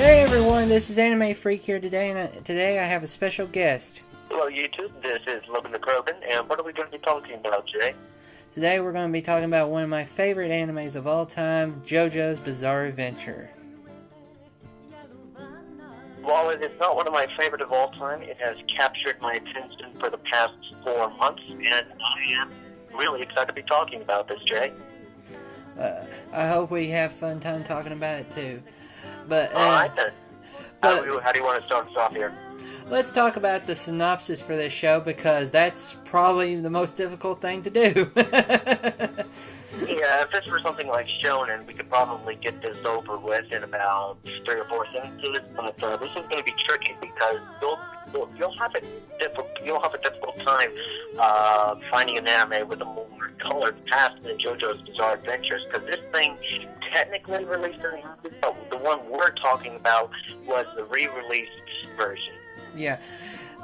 Hey everyone, this is Anime Freak here today, and today I have a special guest. Hello YouTube, this is Logan the Krogan, and what are we going to be talking about today? Today we're going to be talking about one of my favorite animes of all time, JoJo's Bizarre Adventure. While it is not one of my favorite of all time, it has captured my attention for the past 4 months, and I am really excited to be talking about this, Jay. I hope we have fun time talking about it too. But alright then. How do you want to start us off here? Let's talk about the synopsis for this show, because that's probably the most difficult thing to do. Yeah, if this were something like Shonen, we could probably get this over with in about 3 or 4 sentences, but this is going to be tricky because you'll have a difficult time finding an anime with a more colored past than JoJo's Bizarre Adventures, because this thing technically released in the but the one we're talking about was the re-released version. Yeah,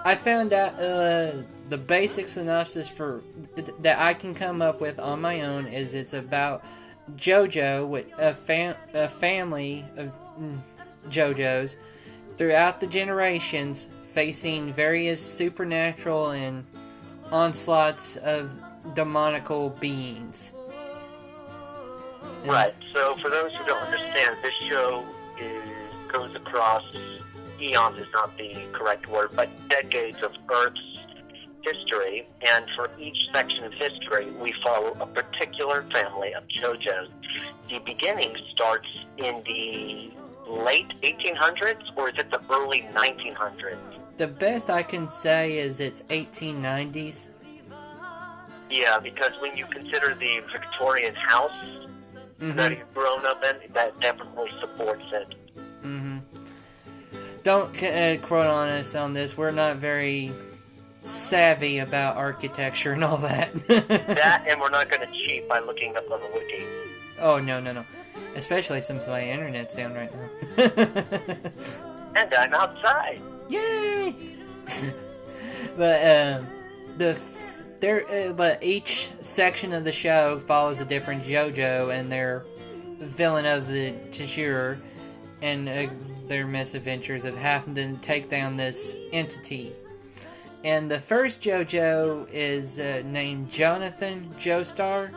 I found out the basic synopsis for that I can come up with on my own is it's about JoJo with a family of JoJo's throughout the generations facing various supernatural and onslaughts of demonical beings. Right, so for those who don't understand, this show goes across, eons is not the correct word, but decades of Earth's history, and for each section of history, we follow a particular family of JoJo's. The beginning starts in the late 1800s, or is it the early 1900s? The best I can say is it's 1890s. Yeah, because when you consider the Victorian house that you've grown up in, that definitely supports it. Don't quote on us on this. We're not very savvy about architecture and all that. That, and we're not going to cheat by looking up on the wiki. Oh, no. Especially since my internet's down right now. And I'm outside. Yay! But but each section of the show follows a different JoJo and their villain of the jour and their misadventures of having to take down this entity. And the first JoJo is named Jonathan Joestar,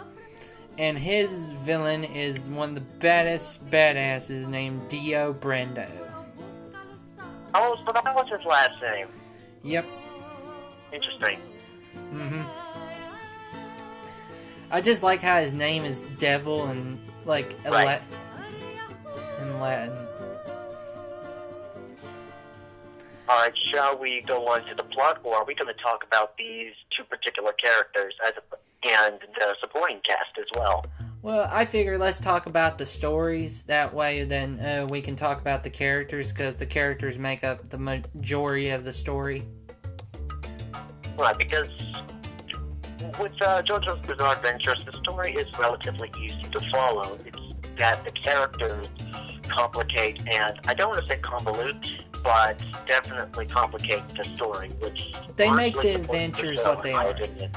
and his villain is one of the baddest badasses named Dio Brando. Oh, so that was his last name. Yep. Interesting. I just like how his name is Devil and like right. in Latin. Alright, shall we go on to the plot, or are we going to talk about these two particular characters and the supporting cast as well? Well, I figure let's talk about the stories. That way then we can talk about the characters, because the characters make up the majority of the story. Right, because with JoJo's Bizarre Adventures, the story is relatively easy to follow. It's that the characters complicate, and I don't want to say convolute, but definitely complicate the story, which they make the adventures what they are. Opinion.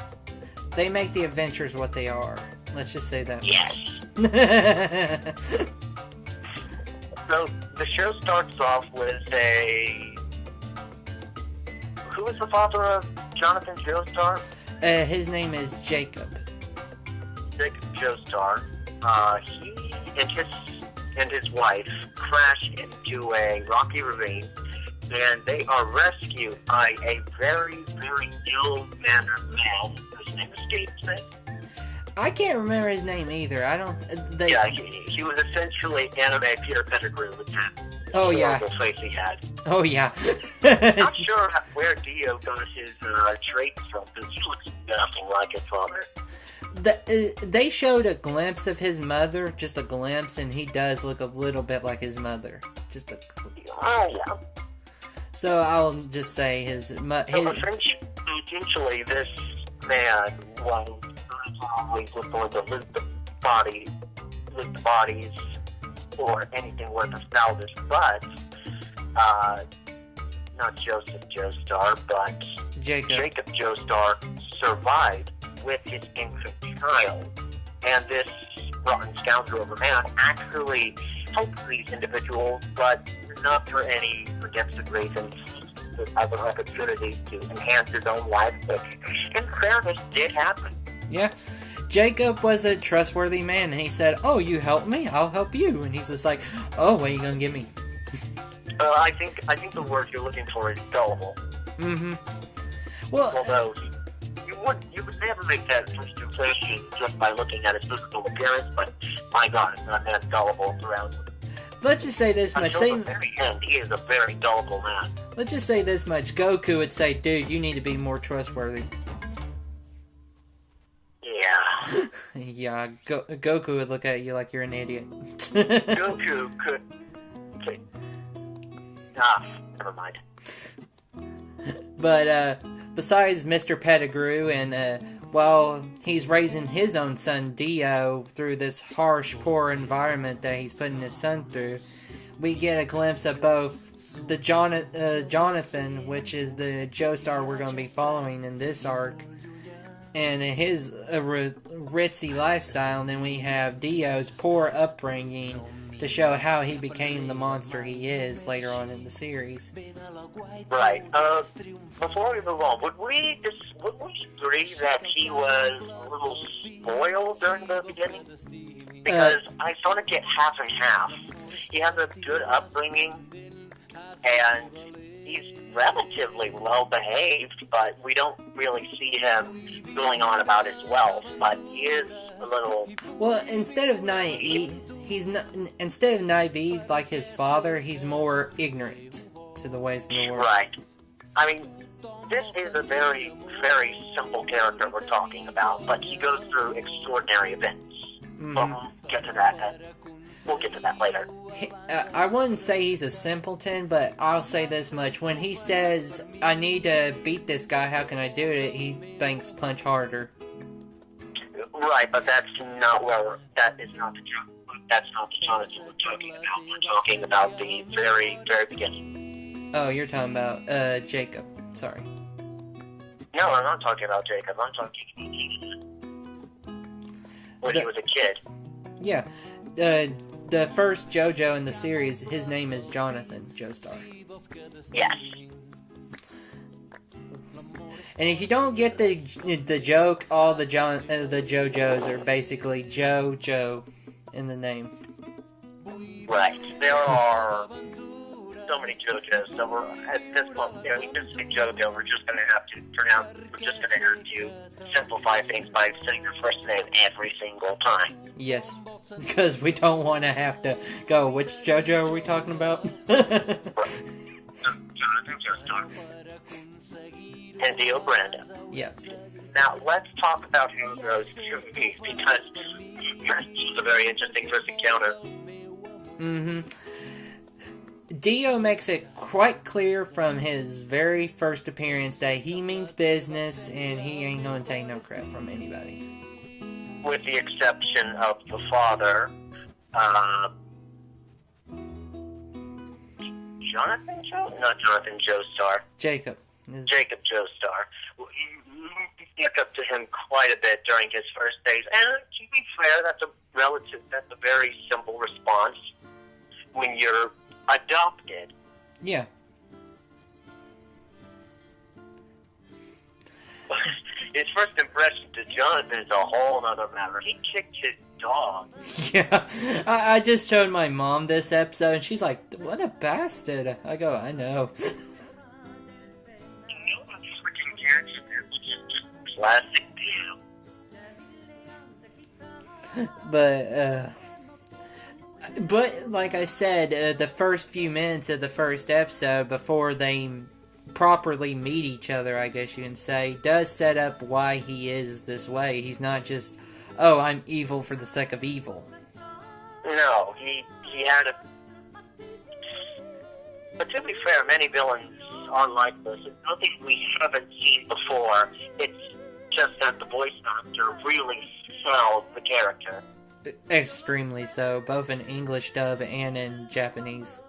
They make the adventures what they are. Let's just say that. Yes. So the show starts off with who is the father of Jonathan Joestar? His name is Jacob. Jacob Joestar. He and his wife crash into a rocky ravine, and they are rescued by a very, very ill-mannered man whose name escapes me. I can't remember his name either. Yeah, he was essentially anime Peter Pettigrew with that horrible face he had. Oh, yeah. Not sure where Dio got his traits from, because he looks nothing like his father. They showed a glimpse of his mother, just a glimpse, and he does look a little bit like his mother. Just a Oh, yeah. So I'll just say his essentially, this man was always looking to loot the bodies, or anything worth of salvage, but not Joseph Joestar, but Jacob Joestar survived with his infant child, and this rotten scoundrel of a man actually help these individuals, but not for any redemptive reasons. As an opportunity to enhance his own life, but in fairness, did happen. Yeah. Jacob was a trustworthy man, and he said, "Oh, you help me, I'll help you." And he's just like, "Oh, what are you gonna give me?" I think the word you're looking for is gullible. Mm-hmm. Well, although you would never make that first impression just by looking at his physical appearance, but my God, it's not that gullible around. Let's just say this much. Until the very end, he is a very gullible man. Let's just say this much. Goku would say, "Dude, you need to be more trustworthy." Yeah. Yeah, Goku would look at you like you're an idiot. Goku could... never mind. But, besides Mr. Pettigrew, and, while he's raising his own son, Dio, through this harsh, poor environment that he's putting his son through, we get a glimpse of both the Jonathan, which is the Joestar we're going to be following in this arc, and his ritzy lifestyle, and then we have Dio's poor upbringing to show how he became the monster he is later on in the series. Right. Before we move on, would we agree that he was a little spoiled during the beginning? Because I sort of get half and half. He has a good upbringing, and he's relatively well behaved, but we don't really see him going on about his wealth. But he is a little... Well, instead of naive like his father, he's more ignorant to the ways of the world. Right. I mean, this is a very, very simple character we're talking about, but he goes through extraordinary events. Mm-hmm. But we'll get to that. We'll get to that later. I wouldn't say he's a simpleton, but I'll say this much. When he says, "I need to beat this guy, how can I do it?" he thinks punch harder. Right, but that's not where... That is not the joke. That's not the Jonathan we're talking about. We're talking about the very, very beginning. Oh, you're talking about, Jacob. Sorry. No, I'm not talking about Jacob. I'm talking about Jonathan. When he was a kid. Yeah. The first JoJo in the series, his name is Jonathan Joestar. Yes. And if you don't get the joke, all the JoJos are basically JoJo in the name. Right. There are so many JoJos, so we're at this point, you know, you just say JoJo, we're just gonna have to simplify things by saying your first name every single time. Yes, because we don't want to have to go, which JoJo are we talking about? Jonathan Joestar. And Dio Brando. Yes. Now, let's talk about how it goes to me, because it's a very interesting first encounter. Mm-hmm. Dio makes it quite clear from his very first appearance that he means business and he ain't gonna take no crap from anybody. With the exception of the father, Jonathan Joestar. Jacob Joestar. You stick up to him quite a bit during his first days, and to be fair, that's a very simple response when you're adopted. Yeah. His first impression to Jonathan is a whole other matter. He kicked his dog. Yeah. I just showed my mom this episode, and she's like, "What a bastard." I go, "I know." Classic Dio. But like I said, the first few minutes of the first episode, before they properly meet each other, I guess you can say, does set up why he is this way. He's not just, "Oh, I'm evil for the sake of evil." No, he had a... But to be fair, many villains are like this. It's nothing we haven't seen before. It's just that the voice actor really sells the character. Extremely so, both in English dub and in Japanese.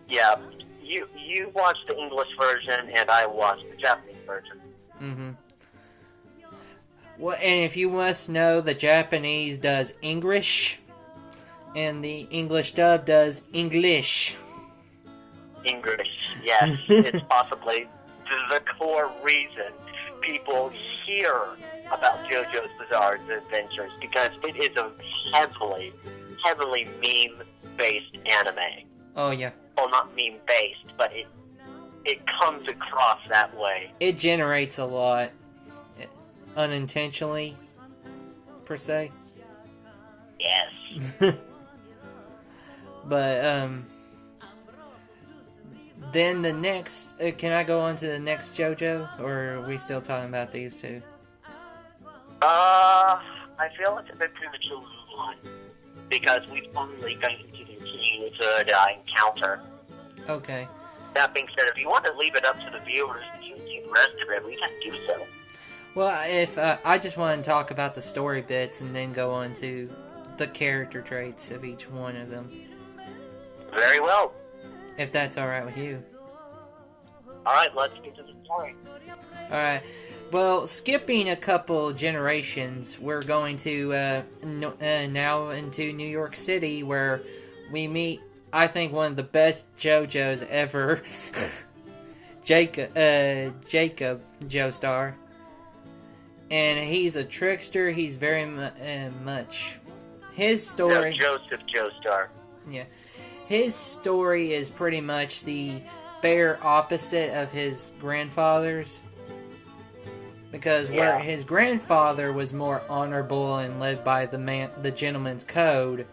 Yeah, you watched the English version, and I watched the Japanese version. Mm-hmm. Well, and if you must know, the Japanese does English, And the English dub does English. English, yes. It's possibly the core reason people hear about JoJo's Bizarre Adventures, because it is a heavily meme-based anime. Oh, yeah. Well, not meme-based, but it comes across that way. It generates a lot. Unintentionally, per se. Yes. But, then the next... can I go on to the next JoJo? Or are we still talking about these two? I feel it's a bit premature to move on, because we've only gotten to the cumulative encounter. Okay. That being said, if you want to leave it up to the viewers to see the rest of it, we can do so. Well, if I just want to talk about the story bits and then go on to the character traits of each one of them. Very well. If that's alright with you. Alright, let's get to the story. Alright. Well, skipping a couple generations, we're going to now into New York City, where we meet, I think, one of the best JoJo's ever. Jacob Joestar. And he's a trickster. He's very much. His story... No, Joseph Joestar. Yeah. His story is pretty much the bare opposite of his grandfather's. Because where his grandfather was more honorable and led by the gentleman's code,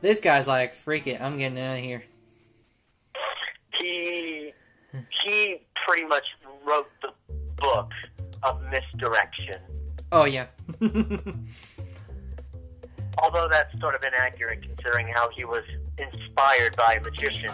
this guy's like, freak it, I'm getting out of here. He pretty much wrote the book of misdirection. Oh, yeah. Although that's sort of inaccurate, considering how he was inspired by a magician.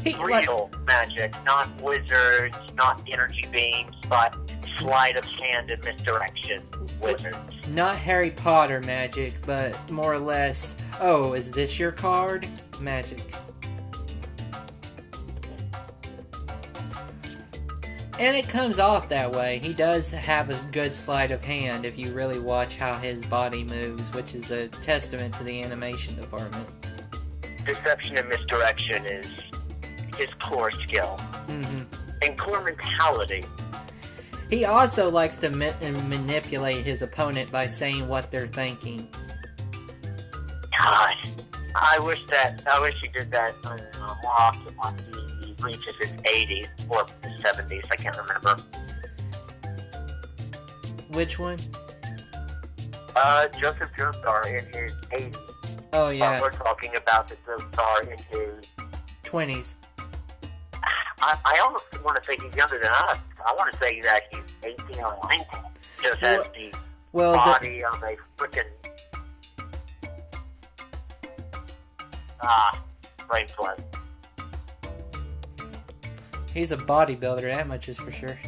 Real magic, not wizards, not energy beams, but sleight of hand and misdirection wizards. Not Harry Potter magic, but more or less, oh, is this your card? Magic. And it comes off that way. He does have a good sleight of hand if you really watch how his body moves, which is a testament to the animation department. Deception and misdirection is his core skill. Mm-hmm. And core mentality. He also likes to manipulate his opponent by saying what they're thinking. God, I wish he did that more often once he reaches his 80s or 70s. I can't remember. Which one? Joseph Joestar in his 80s. Oh yeah. We're talking about the Joestar in his 20s. I almost want to say he's younger than us. I want to say that he's 18 or 19. Just has the body of a frickin' brain flood. He's a bodybuilder, that much is for sure.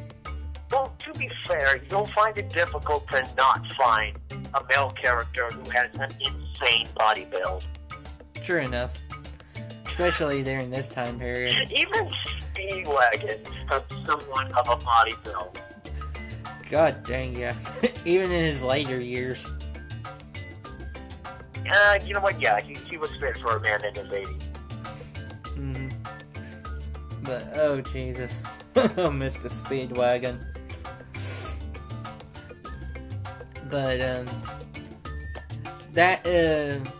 Well, to be fair, you'll find it difficult to not find a male character who has an insane body build. True enough. Especially during this time period. Even Speedwagon has somewhat of a body build. God dang, yeah. Even in his later years. You know what, yeah, he was fit for a man in his 80s. Mm-hmm. But, oh Jesus. Mr. Speedwagon. But,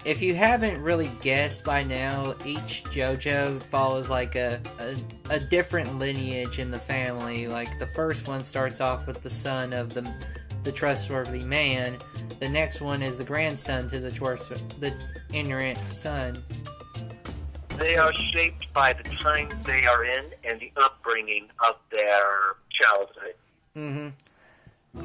if you haven't really guessed by now, each JoJo follows like a different lineage in the family. Like the first one starts off with the son of the trustworthy man. The next one is the grandson to the ignorant son. They are shaped by the times they are in and the upbringing of their childhood. Mm-hmm.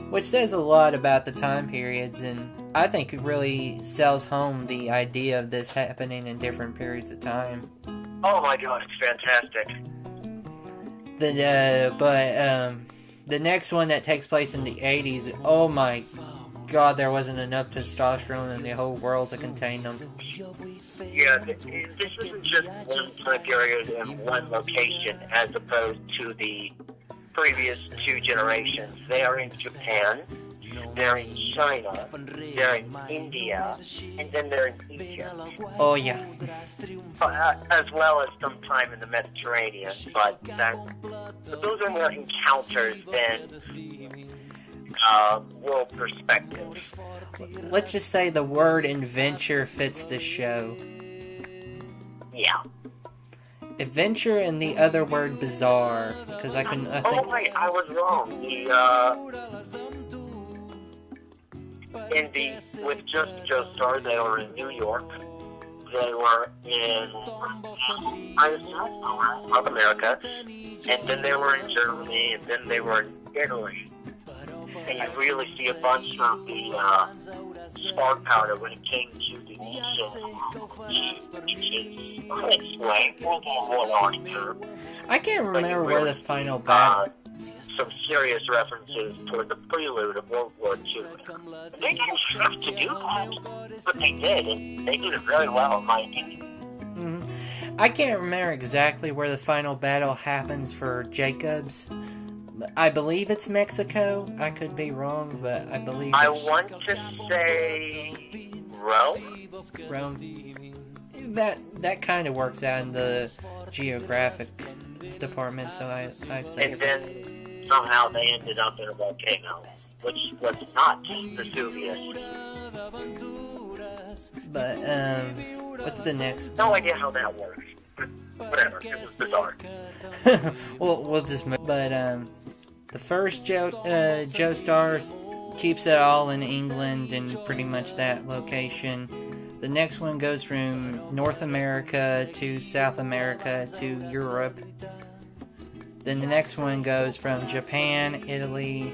Which says a lot about the time periods, and I think it really sells home the idea of this happening in different periods of time. Oh my god, it's fantastic. The next one that takes place in the 80s, oh my god, there wasn't enough testosterone in the whole world to contain them. Yeah, this isn't just one time period and one location as opposed to the previous two generations. They are in Japan, they're in China, they're in India, and then they're in Egypt. Oh, yeah. As well as some time in the Mediterranean, but those are more encounters than world perspectives. Let's just say the word adventure fits the show. Yeah. Adventure and the other word bizarre, because I think... Oh wait, I was wrong. With just Joestar, they were in New York. They were in South America, and then they were in Germany, and then they were in Italy. And you really see a bunch of the spark powder when it came to the I can't remember where the final battle... some serious references toward the prelude of World War II. They didn't have to do that, but they did, and they did it really well, in my opinion. Mm-hmm. I can't remember exactly where the final battle happens for Jacobs. I believe it's Mexico. I could be wrong, but I believe I want to say Rome. Rome. That kind of works out in the geographic department, so I'd say. And then somehow they ended up in a volcano, which was not Vesuvius. But what's the next? No idea how that works. Whatever, it was bizarre. we'll just move. But the first Joestar keeps it all in England and pretty much that location. The next one goes from North America to South America to Europe. Then the next one goes from Japan, Italy.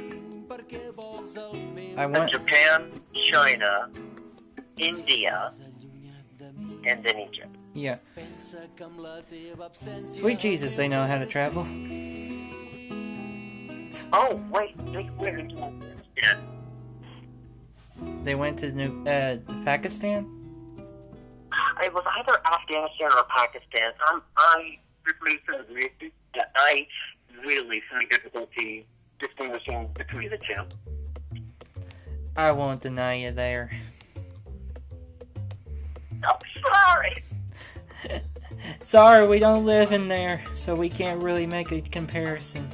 Japan, China, India, and then Egypt. Yeah. Sweet Jesus, they know how to travel. Oh, wait, They went to Pakistan? It was either Afghanistan or Pakistan. I really find difficulty distinguishing between the two. I won't deny you there. I'm sorry. Sorry, we don't live in there, so we can't really make a comparison.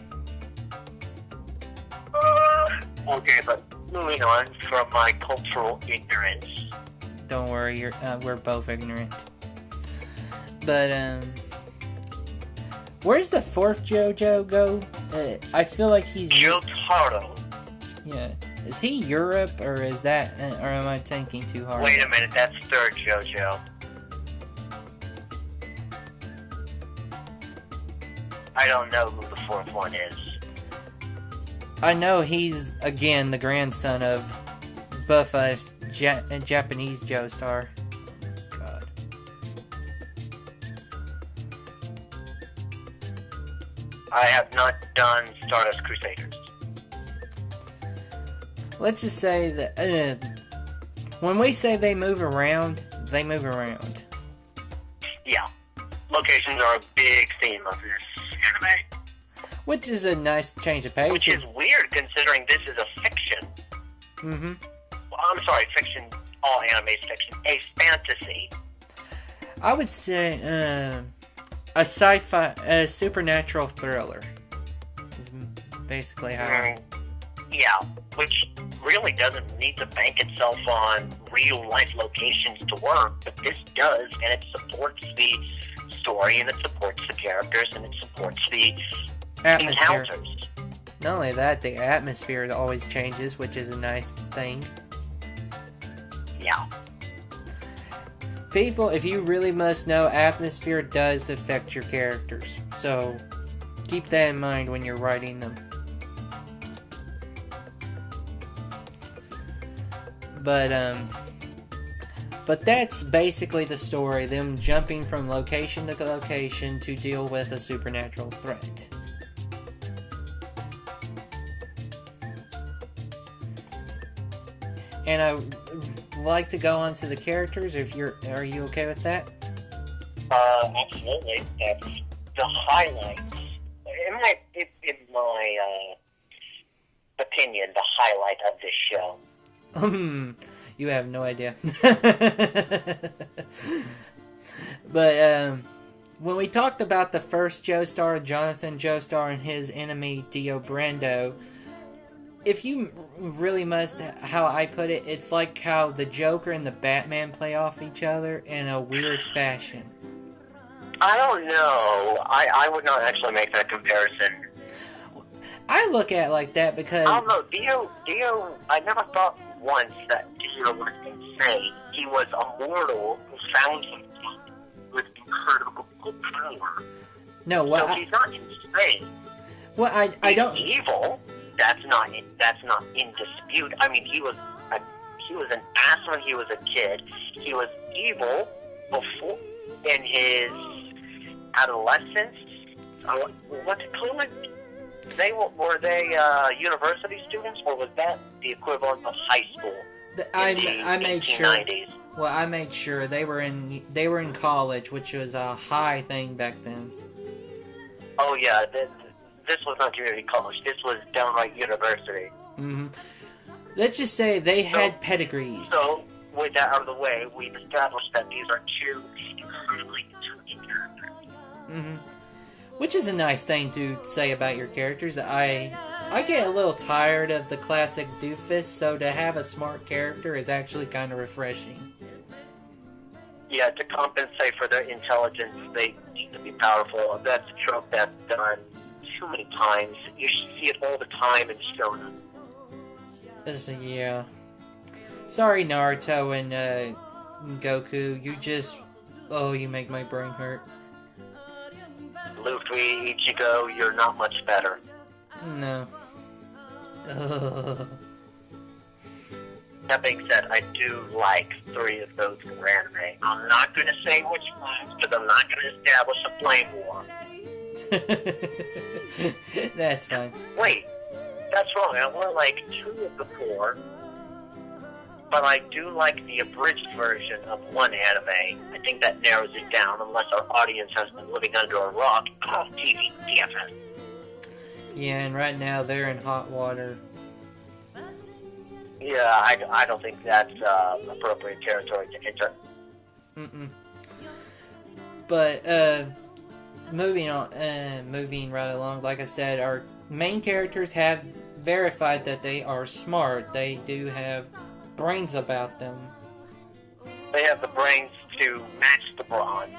Okay, but moving on from my cultural ignorance. Don't worry, we're both ignorant. But, where's the fourth JoJo go? I feel like he's... Jotaro. Yeah. Is he Europe, or is that... or am I thinking too hard? Wait a minute, that's third JoJo. I don't know who the fourth one is. I know he's, again, the grandson of Buffa's Japanese Joestar. God. I have not done Stardust Crusaders. Let's just say that when we say they move around, they move around. Yeah. Locations are a big theme of this anime. Which is a nice change of pace. Which is weird considering this is a fiction. Mm-hmm. Well, I'm sorry, fiction. All anime is fiction. A fantasy. I would say a sci-fi, a supernatural thriller. Is basically how. Yeah, which really doesn't need to bank itself on real-life locations to work, but this does, and it supports the story, and it supports the characters, and it supports the atmosphere. Encounters. Not only that, the atmosphere always changes, which is a nice thing. Yeah. People, if you really must know, atmosphere does affect your characters. So, keep that in mind when you're writing them. But that's basically the story, them jumping from location to location to deal with a supernatural threat. And I would like to go on to the characters, are you okay with that? Absolutely. That's the highlights. In my opinion, the highlight of this show? You have no idea. But, when we talked about the first Joestar, Jonathan Joestar, and his enemy, Dio Brando, if you really must, how I put it, it's like how the Joker and the Batman play off each other in a weird fashion. I don't know. I would not actually make that comparison. I look at it like that because... I don't know. Dio, I never thought once that Dio was insane. He was a mortal who found himself with incredible power. No, well, so he's not insane. Well, I don't... He's evil. That's not in dispute. I mean, he was an ass when he was a kid. He was evil before in his adolescence. What's it called? Were they university students, or was that the equivalent of high school? I made sure. Well, I made sure they were in college, which was a high thing back then. Oh yeah, this was not community college. This was downright university. Mm-hmm. Let's just say they had pedigrees. So, with that out of the way, we've established that these are two incredibly intelligent characters. Mm-hmm. Which is a nice thing to say about your characters. I get a little tired of the classic doofus, so to have a smart character is actually kind of refreshing. Yeah, to compensate for their intelligence, they need to be powerful. That's a trope that's done too many times. You see it all the time in shonen. Yeah. Sorry, Naruto and Goku. You make my brain hurt. Luffy, Ichigo, you're not much better. No. That being said, I do like 3 of those for anime. I'm not going to say which ones, because I'm not going to establish a flame war. That's fine. Wait, that's wrong. I want like 2 of the 4, but I do like the abridged version of one anime. I think that narrows it down, unless our audience has been living under a rock. TV, TFS. Yeah, and right now they're in hot water. Yeah, I don't think that's appropriate territory to enter. Mm-mm. But, moving right along, like I said, our main characters have verified that they are smart. They do have brains about them. They have the brains to match the brawn.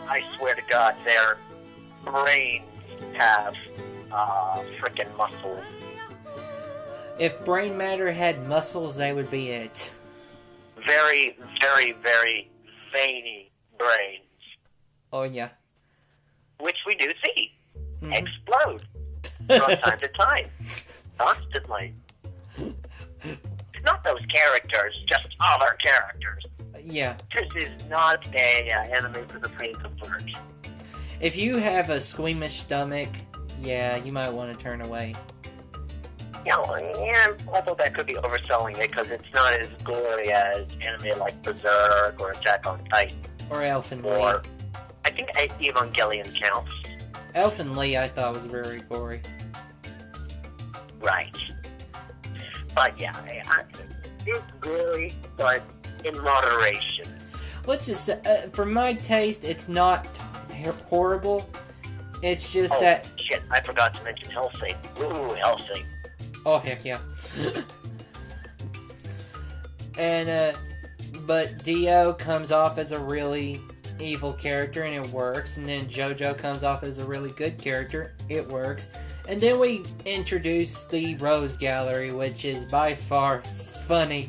I swear to God, their brains have frickin' muscles. If brain matter had muscles, they would be it. Very, very, very veiny brains. Oh, yeah. Which we do see. Mm-hmm. Explode. From time to time. Constantly. Not those characters, just other characters. Yeah. This is not a anime for the faint of heart. If you have a squeamish stomach, yeah, you might want to turn away. Yeah, although that could be overselling it, because it's not as gory as anime like Berserk or Attack on Titan. Or Elfen Or, Lee. I think Evangelion counts. Elfen Lee I thought was very gory. Right. But yeah, it's gory, but in moderation. Let's just say, for my taste, it's not horrible. It's just that... shit, I forgot to mention Hellsing. Ooh, Hellsing. Oh, heck yeah. And, but Dio comes off as a really evil character, and it works. And then JoJo comes off as a really good character. It works. And then we introduce the Rose Gallery, which is by far funny.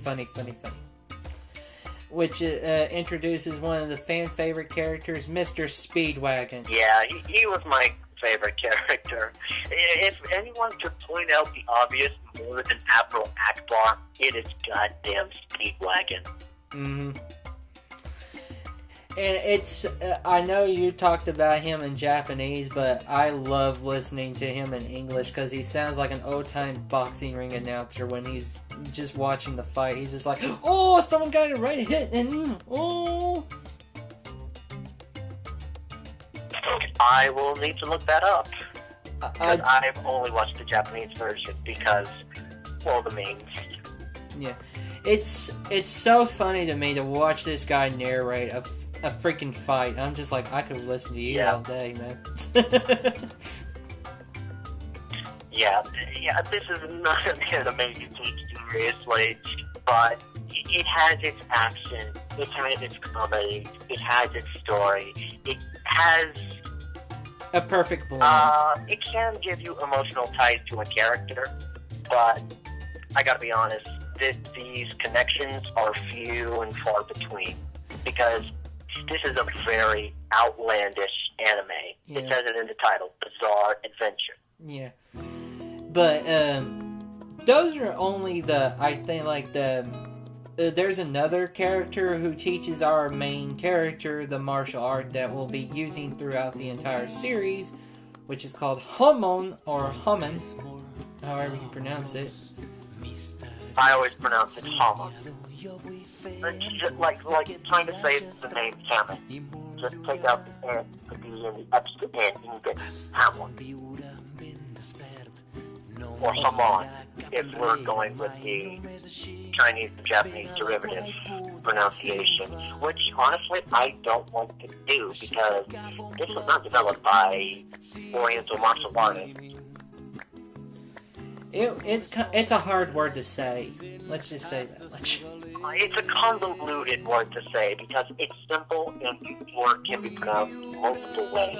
Which introduces one of the fan-favorite characters, Mr. Speedwagon. Yeah, he was my favorite character. If anyone could point out the obvious more than Admiral Akbar, it is goddamn Speedwagon. Mm-hmm. And it's, I know you talked about him in Japanese, but I love listening to him in English because he sounds like an old-time boxing ring announcer when he's just watching the fight. He's just like, oh, someone got it right hit, and oh. I will need to look that up. I've only watched the Japanese version because well, the main. Yeah. It's so funny to me to watch this guy narrate a freaking fight. I'm just like, I could listen to you all day, man. Yeah, this is not an anime you take seriously, but it has its action, it has its comedy, it has its story, it has a perfect balance. It can give you emotional ties to a character, but I gotta be honest, these connections are few and far between, because this is a very outlandish anime. Yeah. It says it in the title, Bizarre Adventure. Yeah. But, those are only there's another character who teaches our main character the martial art that we'll be using throughout the entire series, which is called Homon, or Homon, however you pronounce it. I always pronounce it Homon. Like trying to say the name Hammond. Just take out the N, the B, and the extra N, and you get Hamon. Or Hamon, if we're going with the Chinese and Japanese derivative pronunciation, which honestly I don't want to do, because this was not developed by Oriental martial artists. It's a hard word to say. Let's just say that much. It's a convoluted word to say, because it's simple and the word can be pronounced multiple ways.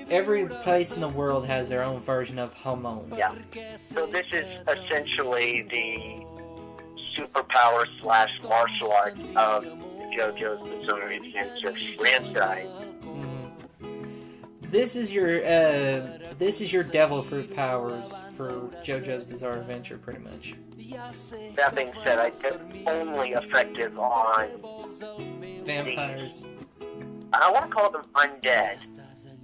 Every place in the world has their own version of Homon. Yeah. So this is essentially the superpower / martial arts of JoJo's Bizarre Adventure franchise. This is your devil fruit powers for JoJo's Bizarre Adventure, pretty much. That being said, I think only effective on vampires. I want to call them undead,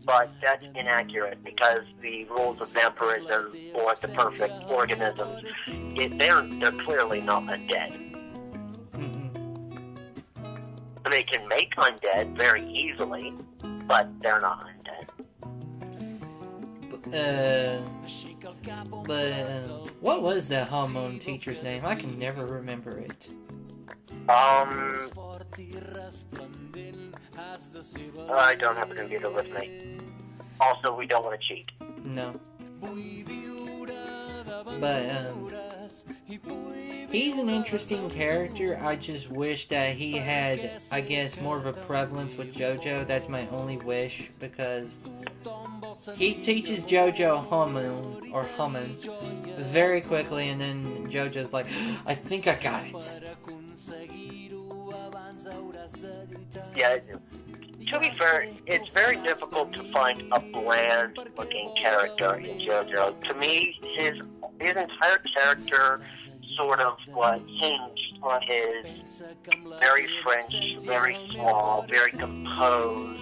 but that's inaccurate, because the rules of vampirism or the perfect organisms, they're clearly not undead. They can make undead very easily, but they're not undead. What was that Homon teacher's name? I can never remember it. I don't have a computer with me. Also, we don't want to cheat. No. But, he's an interesting character. I just wish that he had, I guess, more of a prevalence with JoJo. That's my only wish, because he teaches JoJo Homon very quickly, and then JoJo's like, I think I got it. Yeah, to be fair, it's very difficult to find a bland-looking character in JoJo. To me, his entire character sort of was hinged on his very French, very small, very composed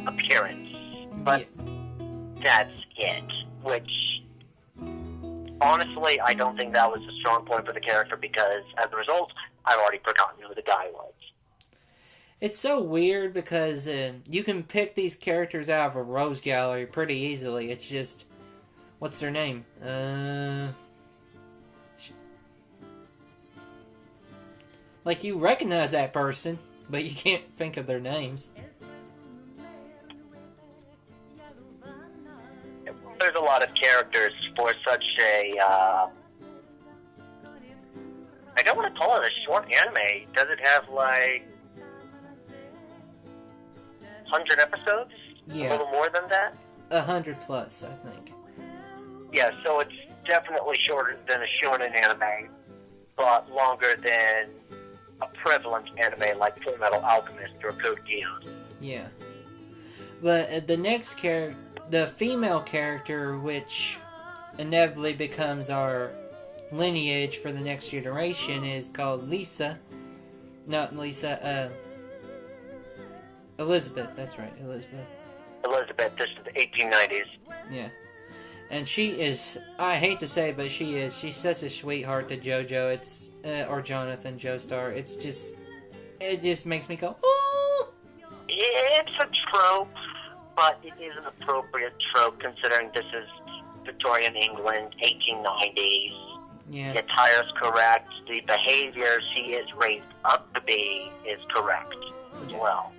appearance. But that's it, which, honestly, I don't think that was a strong point for the character, because, as a result, I've already forgotten who the guy was. It's so weird, because you can pick these characters out of a rose gallery pretty easily. It's just, what's their name? Like, you recognize that person, but you can't think of their names. There's a lot of characters for such a, I don't want to call it a short anime. Does it have, like, 100 episodes? Yeah. A little more than that? 100 plus, I think. Yeah, so it's definitely shorter than a shonen anime, but longer than a prevalent anime like Full Metal Alchemist or Code Geass. Yeah. But the next character, the female character, which inevitably becomes our lineage for the next generation, is called Lisa. Not Lisa, Elizabeth, that's right, Elizabeth. Elizabeth, this is the 1890s. Yeah. And she is, I hate to say it, but she's such a sweetheart to JoJo, it's, or Jonathan Joestar, it just makes me go, oh! It's a trope, but it is an appropriate trope, considering this is Victorian England, 1890s. Yeah. The attire is correct. The behavior she is raised up to be is correct as well.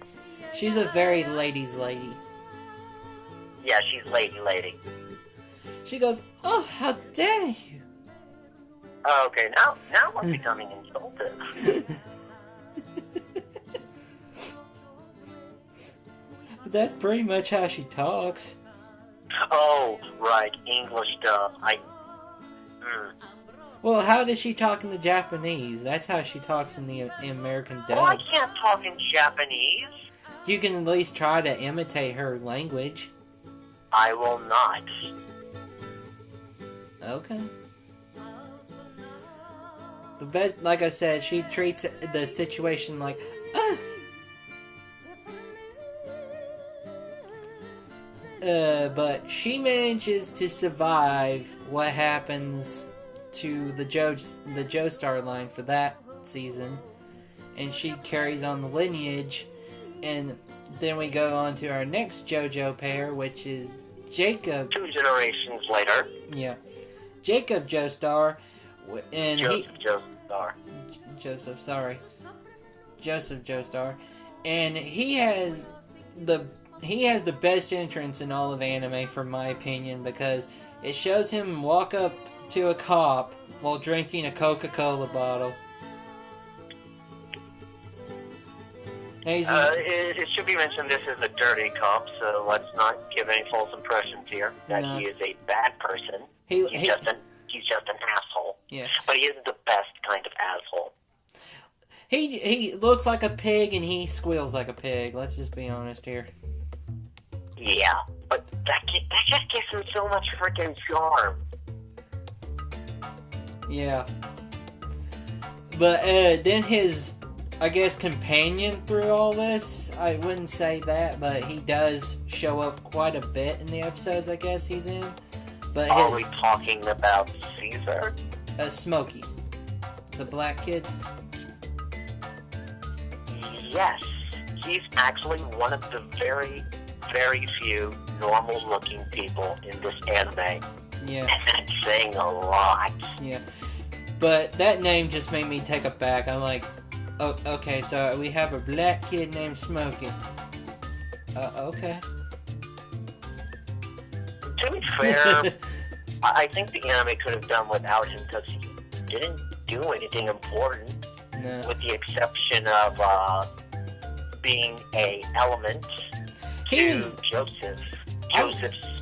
She's a very ladies' lady. Yeah, she's lady. She goes, "Oh, how dare you!" Okay, now I'm becoming insulted. But that's pretty much how she talks. Oh, right, English dub. Well, how does she talk in the Japanese? That's how she talks in the American dub. Well, I can't talk in Japanese. You can at least try to imitate her language. I will not. Okay. The best, like I said, she treats the situation like, but she manages to survive what happens to the Joestar line for that season, and she carries on the lineage, and then we go on to our next JoJo pair, which is Jacob. 2 generations later. Yeah. Jacob Joestar, and Joseph Joestar, and he has the best entrance in all of anime, for my opinion, because it shows him walk up to a cop while drinking a Coca-Cola bottle. It should be mentioned this is a dirty cop, so let's not give any false impressions here that he is a bad person. He's just an asshole. Yeah. But he isn't the best kind of asshole. He looks like a pig and he squeals like a pig. Let's just be honest here. Yeah, but that just gives him so much freaking charm. Yeah. But then his, I guess, companion through all this, I wouldn't say that, but he does show up quite a bit in the episodes I guess he's in. But are we talking about Caesar? Smokey. The black kid? Yes. He's actually one of the very, very few normal-looking people in this anime. Yeah. And that's saying a lot. Yeah. But that name just made me take a back. I'm like, oh, okay, so we have a black kid named Smokey. Okay. To be fair, I think the anime could have done without him because he didn't do anything important. No. With the exception of being a element to Joseph's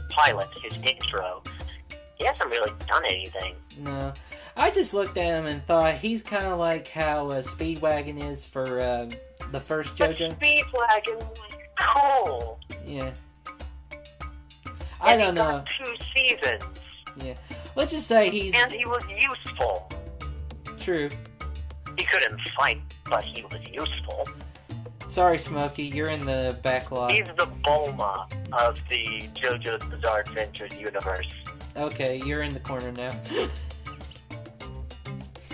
pilot, his intro. He hasn't really done anything. No. I just looked at him and thought he's kind of like how Speedwagon is for the first JoJo. But Speedwagon was cool. Yeah. And I don't know. Got 2 seasons. Yeah. Let's just say he's... And he was useful. True. He couldn't fight, but he was useful. Sorry, Smokey, you're in the backlog. He's the Bulma of the JoJo's Bizarre Adventures universe. Okay, you're in the corner now.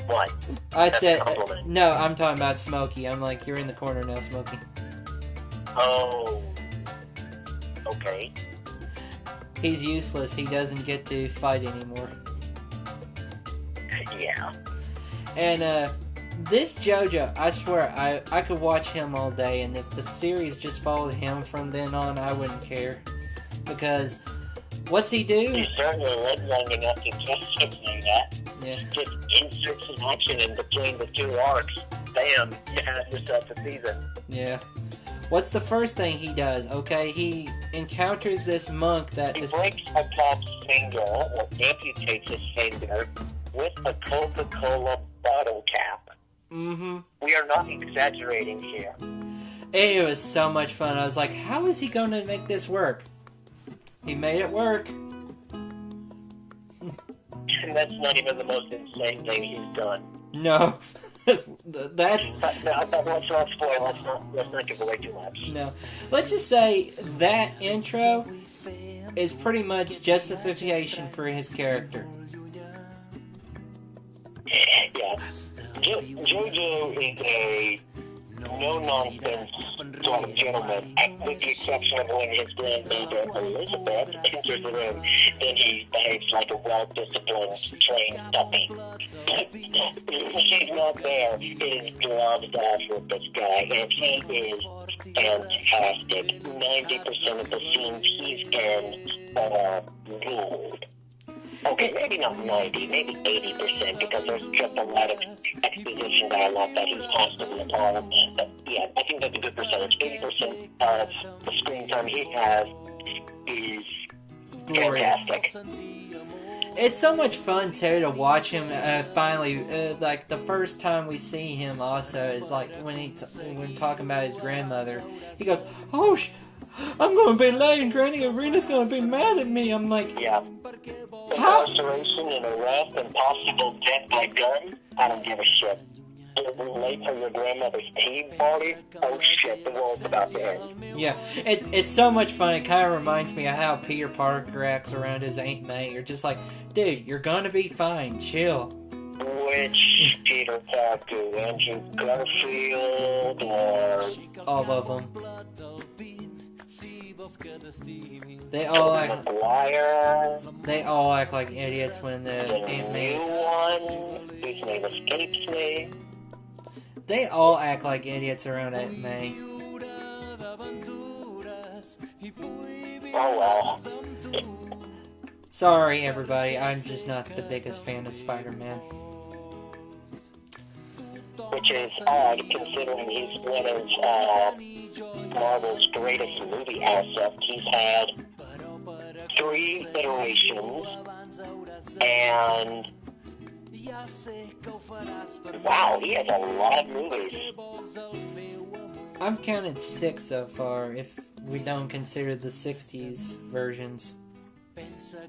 What? I That's said... a compliment. No, I'm talking about Smokey. I'm like, you're in the corner now, Smokey. Oh. Okay. He's useless. He doesn't get to fight anymore. Yeah. And, this JoJo, I swear, I could watch him all day, and if the series just followed him from then on, I wouldn't care. Because, what's he do? He certainly lived long enough to justify that. Yeah. Just insert some action in between the 2 arcs. Bam, you have yourself a season. Yeah. What's the first thing he does? Okay, he encounters this monk that He is... breaks a cop's finger, or amputates his finger, with a Coca-Cola bottle cap. Mm-hmm. We are not exaggerating here. It was so much fun. I was like, how is he going to make this work? He made it work. And that's not even the most insane thing he's done. No. That's... Let's not spoil. Let's not give away too much. No. Let's just say that intro is pretty much justification for his character. Yeah. JoJo is a no-nonsense sort of gentleman, with the exception of when his grandmother Elizabeth enters the room, then he behaves like a well-disciplined, trained puppy. If she's not there, it is gloves off with this guy, and he is fantastic. 90% of the scenes he's in are gold. Okay, maybe not 90, maybe 80%, because there's just a lot of exposition dialogue that he's constantly involved. But yeah, I think that's a good percentage. 80% of the screen time he has is fantastic. It's so much fun, too, to watch him finally. Like, the first time we see him also is like when talking about his grandmother. He goes, "Oh, I'm going to be late and Granny Arena's going to be mad at me." I'm like, yeah. Incarceration and arrest and possible death by gun? I don't give a shit. You're late for your grandmother's tea party? Oh shit, the world's about to end. Yeah, it's so much fun. It kind of reminds me of how Peter Parker acts around his Aunt May. You're just like, dude, you're going to be fine. Chill. Which Peter Parker? Andrew Garfield or... all of them. They all act like idiots when the Aunt May. New one, whose name escapes me. They all act like idiots around Aunt May. Oh well. Sorry, everybody. I'm just not the biggest fan of Spider-Man. Which is odd, considering he's one of Marvel's greatest movie assets. He's had 3 iterations, and wow, he has a lot of movies. I've counted 6 so far, if we don't consider the 60s versions. 7,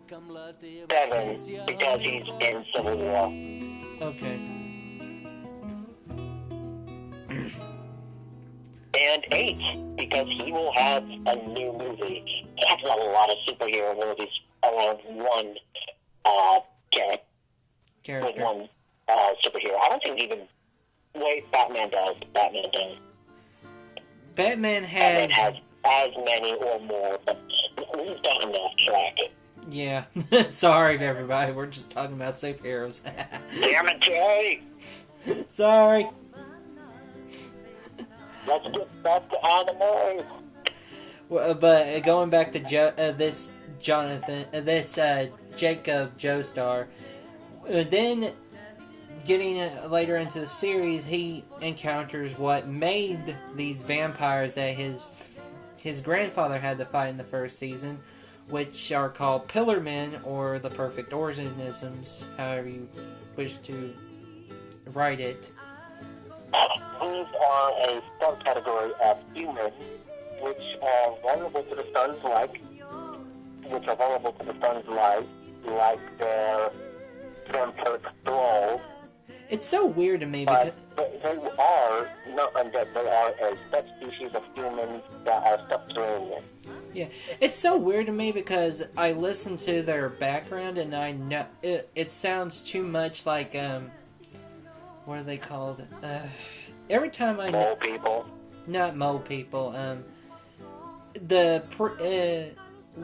because he's in Civil War. Okay. And 8, because he will have a new movie. That's not a lot of superhero movies around one character. With one superhero. I don't think even... Wait, Batman does. Batman has as many or more, but we've gotten off track. Yeah. Sorry, everybody. We're just talking about superheroes. Damn it, Jay! Sorry. Let's get back to anime. Well, but going back to this Jacob Joestar, then getting later into the series, he encounters what made these vampires that his grandfather had to fight in the first season, which are called Pillar Men, or the Perfect Organisms, however you wish to write it. These are a subcategory of humans which are vulnerable to the sun's light, like their vampiric thralls. It's so weird to me because they are not undead. They are a subspecies of humans that are subterranean. Yeah, it's so weird to me because I listen to their background and I know it sounds too much like what are they called? Every time I mole people. Not mole people.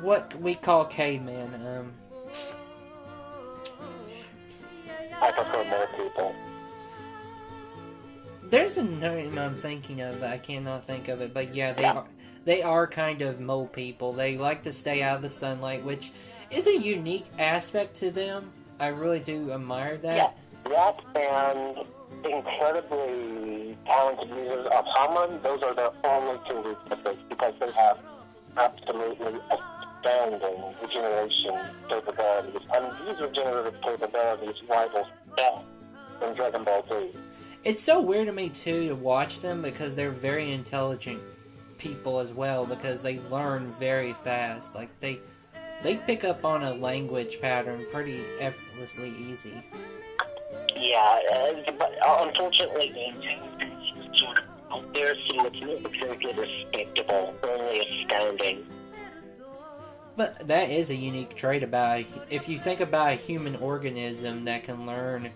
What we call cavemen. I prefer mole people. There's a name I'm thinking of, but I cannot think of it. But yeah, they are kind of mole people. They like to stay out of the sunlight, which is a unique aspect to them. I really do admire that. Yeah, that and incredibly talented users of Hammond, those are their only 2 weaknesses, because they have absolutely astounding regeneration capabilities. And these regenerative capabilities rival Cell in Dragon Ball Z. It's so weird to me, too, to watch them, because they're very intelligent people as well, because they learn very fast. Like, they pick up on a language pattern pretty effortlessly easy. Yeah, but unfortunately, they sort of out there, so it's not exactly respectable, only astounding. But that is a unique trait about, if you think about a human organism that can learn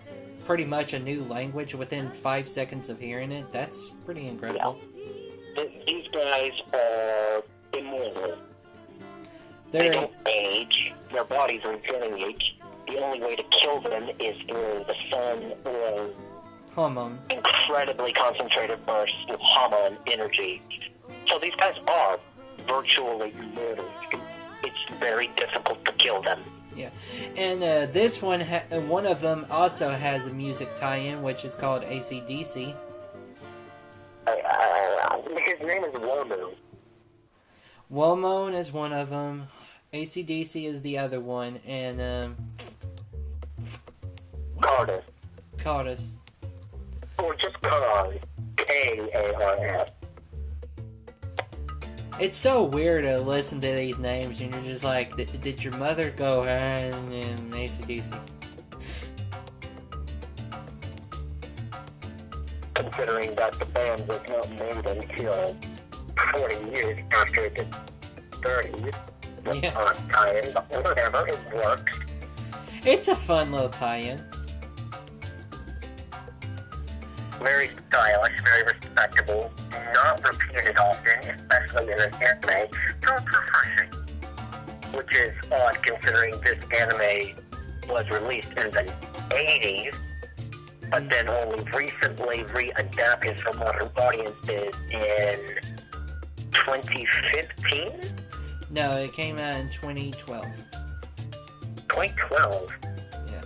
pretty much a new language within 5 seconds of hearing it. That's pretty incredible. Yeah. These guys are immortal. They don't age. Their bodies are getting age. The only way to kill them is through the sun or hormone. Incredibly concentrated bursts of hormone energy. So these guys are virtually immortal. It's very difficult to kill them. Yeah, and this one, one of them also has a music tie-in, which is called AC/DC. His name is Womo. Womo is one of them. AC/DC is the other one, and Cardus. Or just Kars. K-A-R-S. It's so weird to listen to these names, and you're just like, did your mother go in AC/DC? Considering that the band was not made until 40 years after the 30s. Yeah. Tie-in, but whatever, it works. It's a fun little tie-in. Very stylish, very respectable, not repeated often, especially in an anime. So refreshing. Which is odd considering this anime was released in the 80s, but then only recently readapted for modern audiences in 2015? No, it came out in 2012. 2012? Yeah.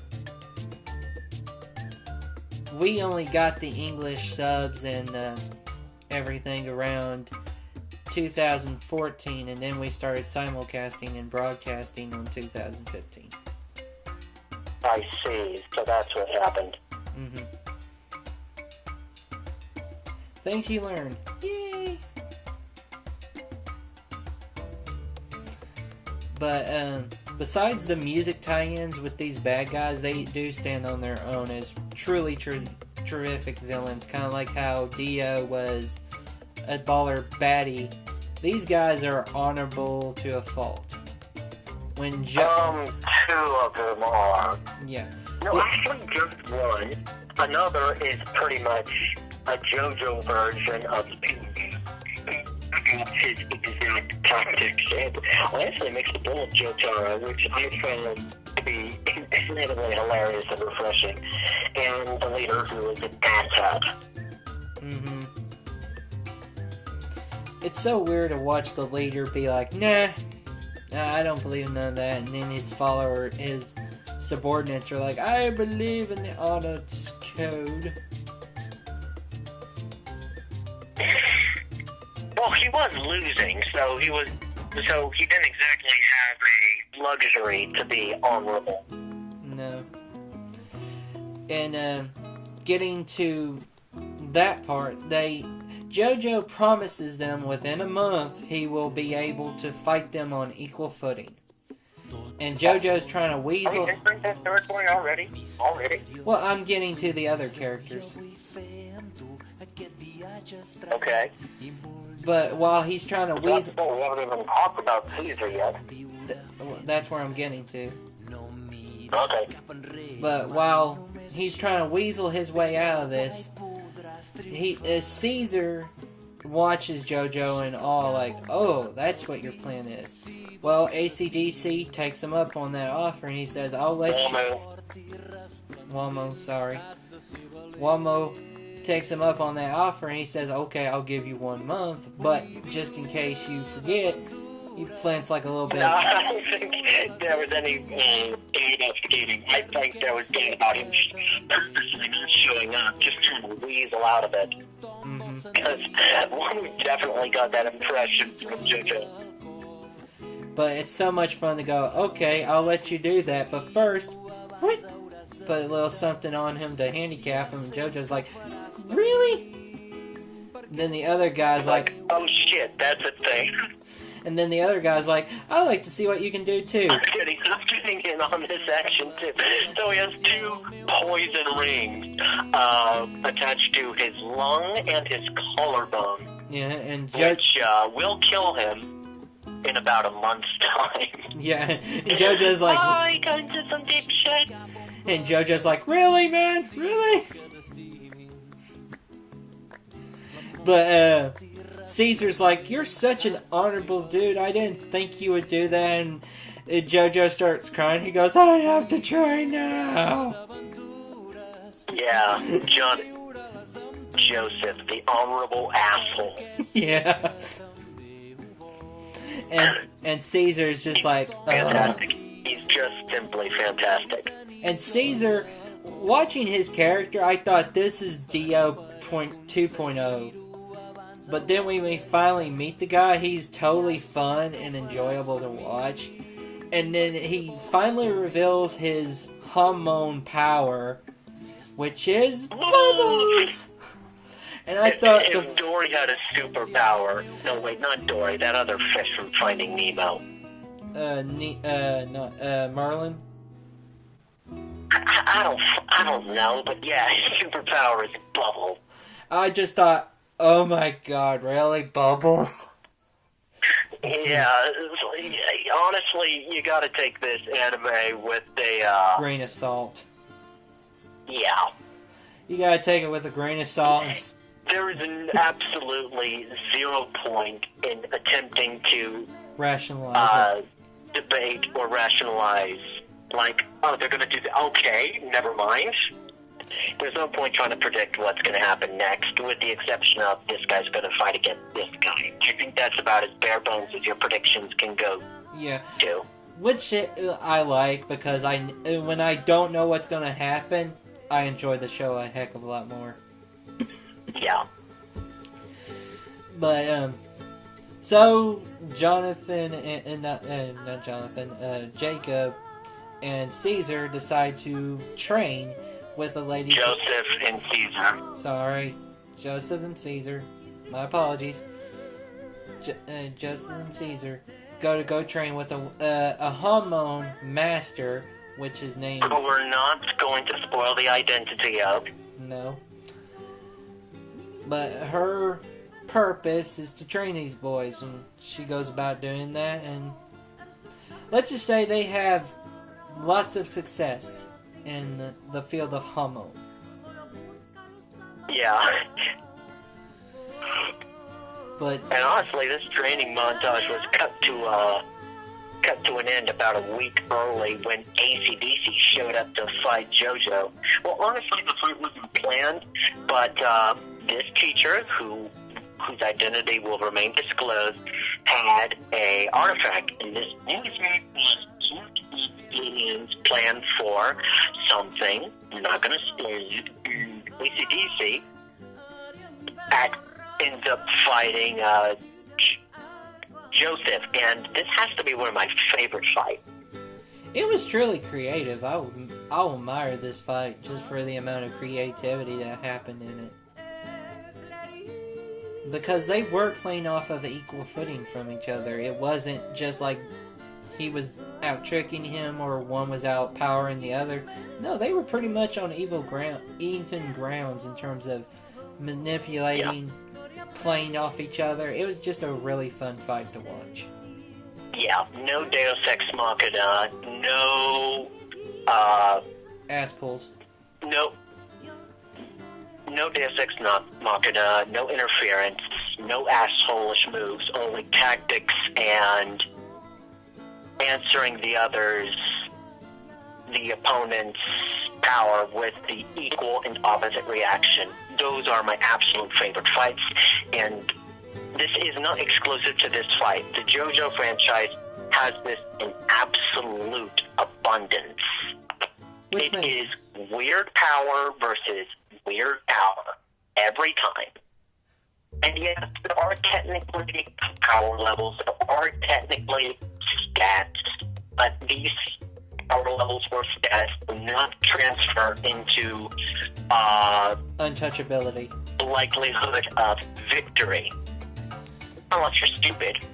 We only got the English subs and everything around 2014, and then we started simulcasting and broadcasting on 2015. I see. So that's what happened. Mm-hmm. Things you learn. Yay! But besides the music tie-ins with these bad guys, they do stand on their own as truly terrific villains. Kind of like how Dio was a baller baddie. These guys are honorable to a fault. When two of them are. Yeah. No, actually just one. Another is pretty much a JoJo version of his exact tactics, and honestly makes the bullet Jotaro, which I found to be incredibly hilarious and refreshing. And the leader, who is an asshat. Mm-hmm. It's so weird to watch the leader be like, nah, I don't believe in none of that, and then his subordinates are like, I believe in the honor code. Well, he was losing, so he didn't exactly have a luxury to be honorable. No. And getting to that part, JoJo promises them within a month he will be able to fight them on equal footing. And JoJo's trying to weasel. Are we entering this territory already? Well, I'm getting to the other characters. Okay. But while he's trying to weasel... We haven't even talked about Caesar yet. That's where I'm getting to. Okay. But while he's trying to weasel his way out of this, Caesar watches JoJo in awe, like, oh, that's what your plan is. Well, AC/DC takes him up on that offer, and he says, I'll let you... Womo, sorry. Womo takes him up on that offer, and he says, okay, I'll give you 1 month, but just in case you forget, he plants like a little bit... No, I don't think there was any investigating. I think there was being about him purposely not showing up, just trying to weasel out of it. Mm-hmm. Because one definitely got that impression from JoJo. But it's so much fun to go, okay, I'll let you do that, but first, put a little something on him to handicap him, and JoJo's like, really? And then the other guy's like, oh shit, that's a thing. And then the other guy's like, I like to see what you can do too. I'm getting in on this action too. So he has 2 poison rings attached to his lung and his collarbone. Yeah, and which will kill him in about a month's time. Yeah, and JoJo's like, I got into some deep shit. And JoJo's like, really, man? Really? But, Caesar's like, you're such an honorable dude. I didn't think you would do that. And JoJo starts crying. He goes, I have to train now. Yeah, Joseph, the honorable asshole. Yeah. And Caesar's just like... Fantastic. He's just simply fantastic. And Caesar, watching his character, I thought this is Dio 2.0. But then when we finally meet the guy, he's totally fun and enjoyable to watch. And then he finally reveals his hormone power, which is bubbles. And I thought if Dory had a superpower, no wait, not Dory, that other fish from Finding Nemo. Merlin. I don't know, but yeah, his superpower is bubble. I just thought, oh my god, really, Bubbles? Yeah, honestly, you gotta take this anime with a, grain of salt. Yeah. You gotta take it with a grain of salt. There is absolutely 0 point in attempting to rationalize debate or rationalize, like, oh, they're gonna do that. Okay, never mind. There's no point trying to predict what's going to happen next, with the exception of this guy's going to fight against this guy. I think that's about as bare bones as your predictions can go. Yeah. To. Which I like, because when I don't know what's going to happen, I enjoy the show a heck of a lot more. Yeah. But, so, Jonathan, and not Jonathan, Jacob and Caesar decide to train with a lady... Joseph and Caesar. Sorry. Joseph and Caesar. My apologies. Joseph and Caesar go train with a hormone master, which is named... Who we're not going to spoil the identity of. No. But her purpose is to train these boys, and she goes about doing that, and let's just say they have lots of success in the field of hormone. Yeah. But and honestly, this training montage was cut to an end about a week early when AC/DC showed up to fight JoJo. Well, honestly, the fight wasn't planned, but this teacher, whose identity will remain disclosed, had a artifact, and this artifact was aliens planned for something. I'm not going to spoil it. AC/DC ends up fighting Joseph, and this has to be one of my favorite fights. It was truly creative. I'll admire this fight just for the amount of creativity that happened in it. Because they were playing off of an equal footing from each other. It wasn't just like he was out tricking him or one was out powering the other. No, they were pretty much on even grounds in terms of manipulating, playing off each other. It was just a really fun fight to watch. Yeah, no Deus Ex Machina, no ass pulls. No Deus Ex Machina, no interference, no asshole-ish moves, only tactics and answering the opponent's power with the equal and opposite reaction. Those are my absolute favorite fights, and this is not exclusive to this fight. The JoJo franchise has this in absolute abundance. It is weird power versus weird power every time. And yes, there are technically power levels, there are technically stats, but these power levels or stats do not transfer into untouchability. Likelihood of victory. Unless you're stupid,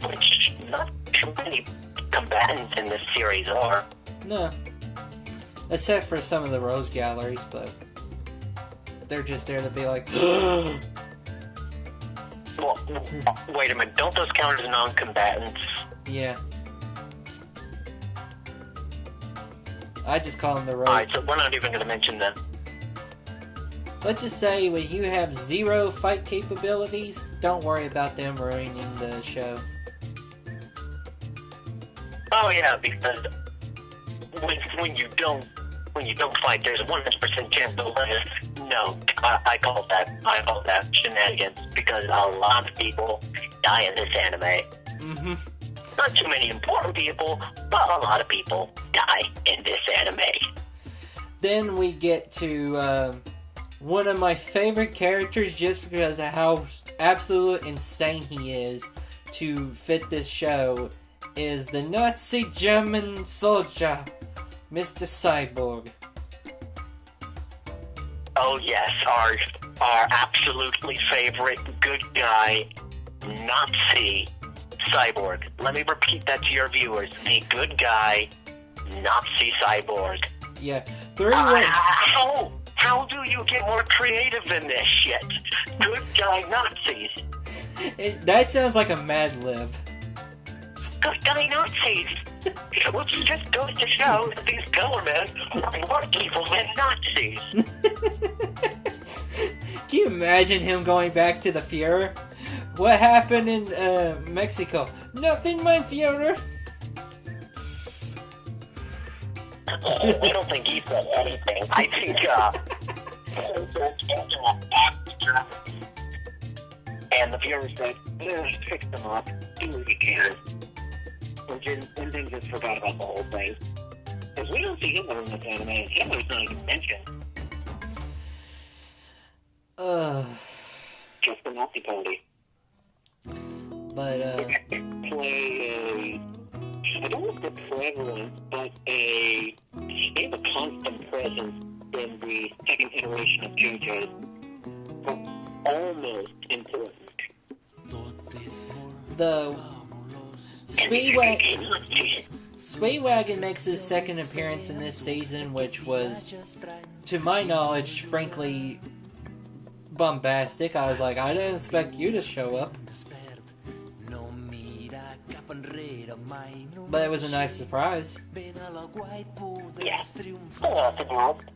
which not too many combatants in this series are. No. Except for some of the Rose Galleries, but they're just there to be like, Well, wait a minute, don't those count as non-combatants? Yeah. I just call him the Rogue. Alright, so we're not even going to mention them. Let's just say when you have 0 fight capabilities, don't worry about them ruining the show. Oh yeah, because when you don't fight, there's a 100% chance they'll win. No, I call that shenanigans, because a lot of people die in this anime. Mm-hmm. Not too many important people, but a lot of people die in this anime. Then we get to one of my favorite characters, just because of how absolute insane he is to fit this show, is the Nazi German soldier, Mr. Cyborg. Oh yes, our absolutely favorite good guy, Nazi Cyborg. Let me repeat that to your viewers. The good guy, Nazi Cyborg. Yeah. How do you get more creative than this shit? Good guy Nazis. That sounds like a Mad Lib. Good guy Nazis. Which just goes to show that these governments are more evil than Nazis. Can you imagine him going back to the Führer? What happened in Mexico? Nothing, my Führer. I don't think he said anything. I think, and the Führer said, fix them up, do what you can. And then just forgot about the whole thing. Because we don't see Hitler in this anime, and Hitler's not even mentioned. Just the Nazi party. But, play I don't know if they're prevalent, but they have a constant presence in the second iteration of JoJo's. Almost important. The Speedwagon makes his second appearance in this season, which was, to my knowledge, frankly, bombastic. I was like, I didn't expect you to show up. But it was a nice surprise. Yeah. Yeah,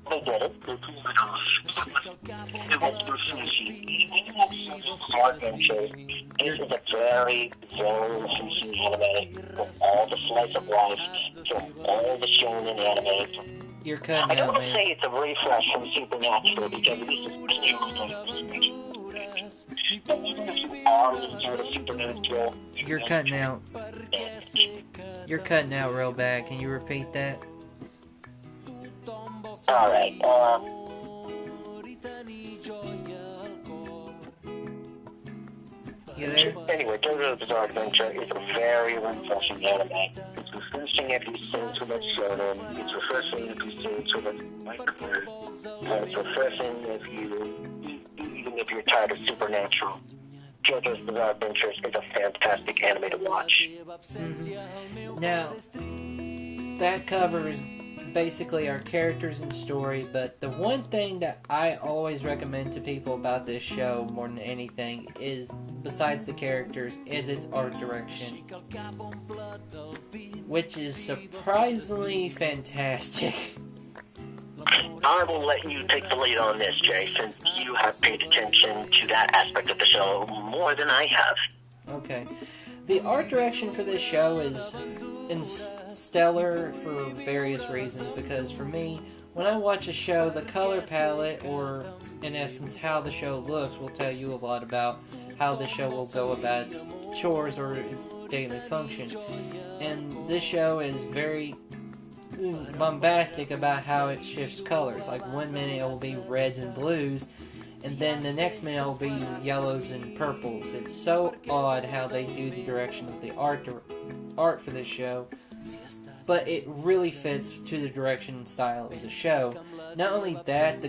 they did it. They pulled it off. It was refreshing. This is a very, very refreshing anime with all the slice of life from all the shonen anime. You're cutting I don't out, want to man. say it's a refresh from Supernatural, because this is clearly but even if you are into Supernatural, You're cutting out. You're cutting out real bad. Can you repeat that? Alright, You there? anyway, JoJo's Bizarre Adventure is a very refreshing anime. It's refreshing if you've seen too much shonen. It's refreshing if you've seen too much micro. It's refreshing even if you're tired of Supernatural. JoJo's Bizarre Adventures is a fantastic anime to watch. Mm-hmm. Now, that covers basically our characters and story, but the one thing that I always recommend to people about this show more than anything is, besides the characters, is its art direction, which is surprisingly fantastic. I will let you take the lead on this, Jay, since you have paid attention to that aspect of the show more than I have. Okay. The art direction for this show is stellar for various reasons, because for me, when I watch a show, the color palette, or in essence how the show looks, will tell you a lot about how the show will go about its chores or its daily function. And this show is very bombastic about how it shifts colors. Like, one minute it will be reds and blues, and then the next minute it will be yellows and purples. It's so odd how they do the direction of the art for this show, but it really fits to the direction and style of the show. Not only that,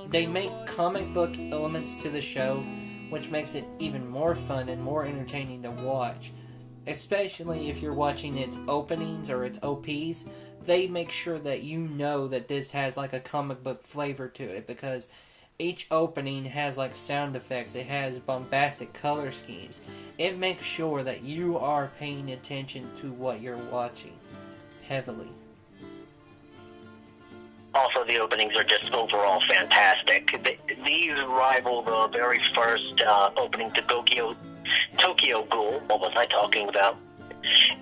they make comic book elements to the show, which makes it even more fun and more entertaining to watch. Especially if you're watching its openings or its OPs, they make sure that you know that this has like a comic book flavor to it, because each opening has like sound effects, it has bombastic color schemes. It makes sure that you are paying attention to what you're watching heavily. Also, the openings are just overall fantastic. These rival the very first opening to Tokyo Ghoul. What was I talking about?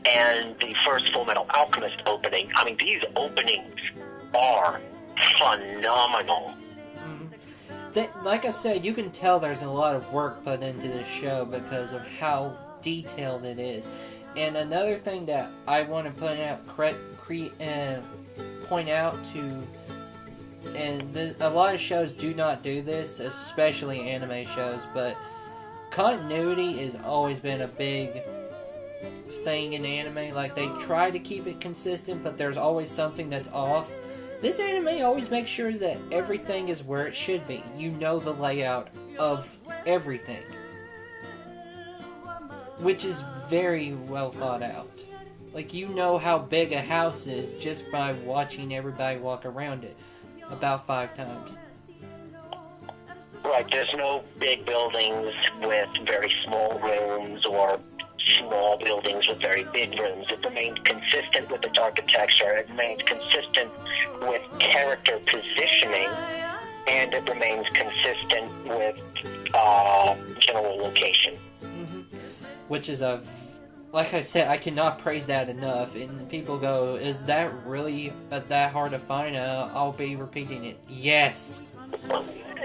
And the first Full Metal Alchemist opening. I mean, these openings are phenomenal. Like I said, you can tell there's a lot of work put into this show because of how detailed it is. And another thing that I want to point out to, and a lot of shows do not do this, especially anime shows, but continuity has always been a big thing in anime. Like, they try to keep it consistent, but there's always something that's off. This anime always makes sure that everything is where it should be. You know the layout of everything, which is very well thought out. Like, you know how big a house is just by watching everybody walk around it about 5 times. Right, there's no big buildings with very small rooms or small buildings with very big rooms. It remains consistent with its architecture, it remains consistent with character positioning, and it remains consistent with general location. Which is like I said, I cannot praise that enough. And people go, is that really that hard to find? I'll be repeating it. Yes.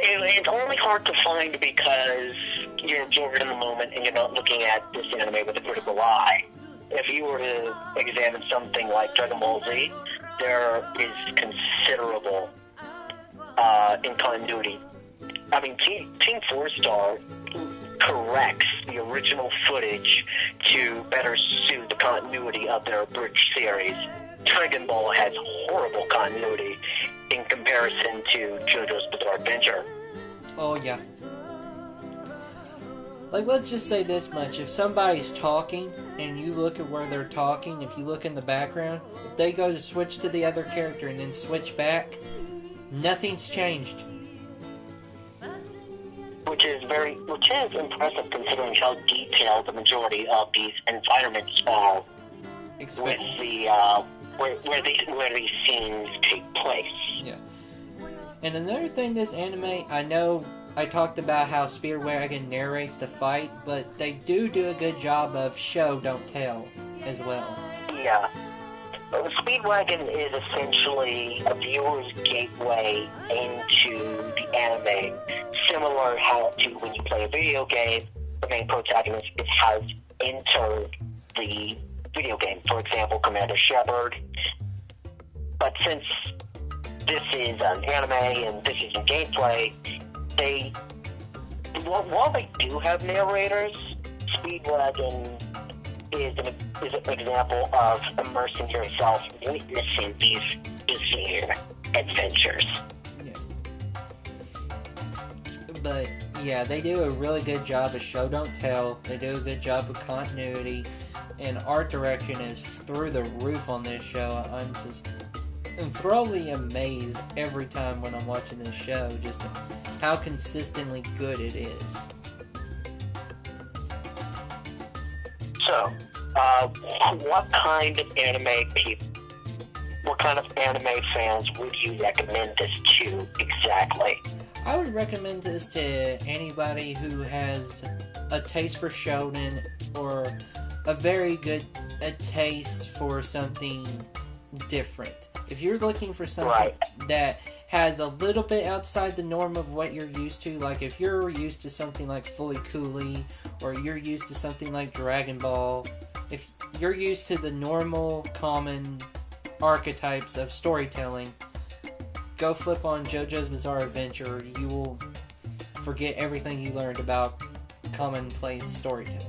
It's only hard to find because you're absorbed in the moment and you're not looking at this anime with a critical eye. If you were to examine something like Dragon Ball Z, there is considerable incontinuity. I mean, Team 4-Star corrects the original footage to better suit the continuity of their abridged series. Dragon Ball has horrible continuity in comparison to JoJo's Bizarre Adventure. Oh, yeah. Like, let's just say this much. If somebody's talking, and you look at where they're talking, if you look in the background, if they go to switch to the other character and then switch back, nothing's changed. Which is impressive considering how detailed the majority of these environments are with the where these scenes take place. Yeah. And another thing, this anime, I know I talked about how Speedwagon narrates the fight, but they do a good job of show, don't tell, as well. Yeah. Speedwagon is essentially a viewer's gateway into the anime, similar how to when you play a video game, the main protagonist has entered the video game. For example, Commander Shepard. But since this is an anime and this is a gameplay, while they do have narrators, Speedwagon is an example of immersing yourself, witnessing these bizarre adventures. Yeah. But, yeah, they do a really good job of show, don't tell. They do a good job of continuity. And art direction is through the roof on this show. I'm thoroughly amazed every time when I'm watching this show, just how consistently good it is. So, what kind of anime fans would you recommend this to exactly? I would recommend this to anybody who has a taste for shonen or a very good taste for something different. If you're looking for something that has a little bit outside the norm of what you're used to, like if you're used to something like Fully Cooley, or you're used to something like Dragon Ball, if you're used to the normal, common archetypes of storytelling, go flip on JoJo's Bizarre Adventure. You will forget everything you learned about commonplace storytelling.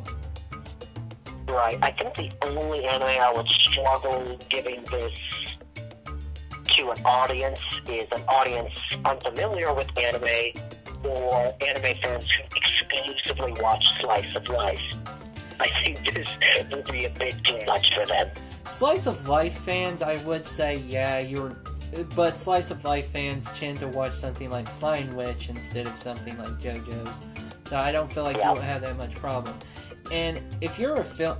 Right. I think the only anime I would struggle giving this to an audience is an audience unfamiliar with anime or anime fans who exclusively watch Slice of Life. I think this would be a bit too much for them. Slice of Life fans, I would say, yeah, but Slice of Life fans tend to watch something like Flying Witch instead of something like JoJo's. So I don't feel like you won't have that much problem. And if you're a film,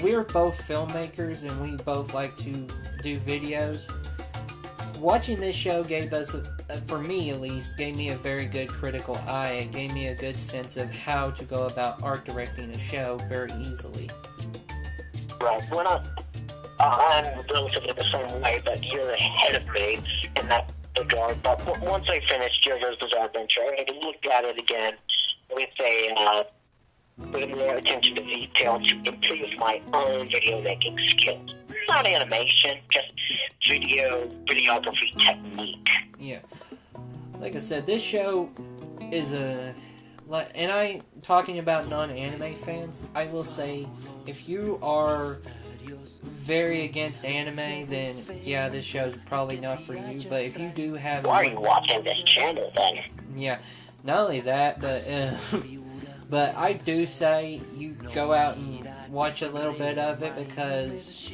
we're both filmmakers and we both like to do videos. watching this show gave us, for me at least, gave me a very good critical eye. It gave me a good sense of how to go about art directing a show very easily. Right. I'm relatively the same way, but you're ahead of me in that regard. But once I finished JoJo's Bizarre Adventure, I had to look at it again with more attention to detail to improve my own video making skills. Not animation, just videography technique. Yeah. Like I said, this show is and I, talking about non-anime fans, I will say, if you are very against anime, then yeah, this show's probably not for you. But if you do have... Why are you watching this channel then? Yeah, not only that, but but I do say you go out and watch a little bit of it, because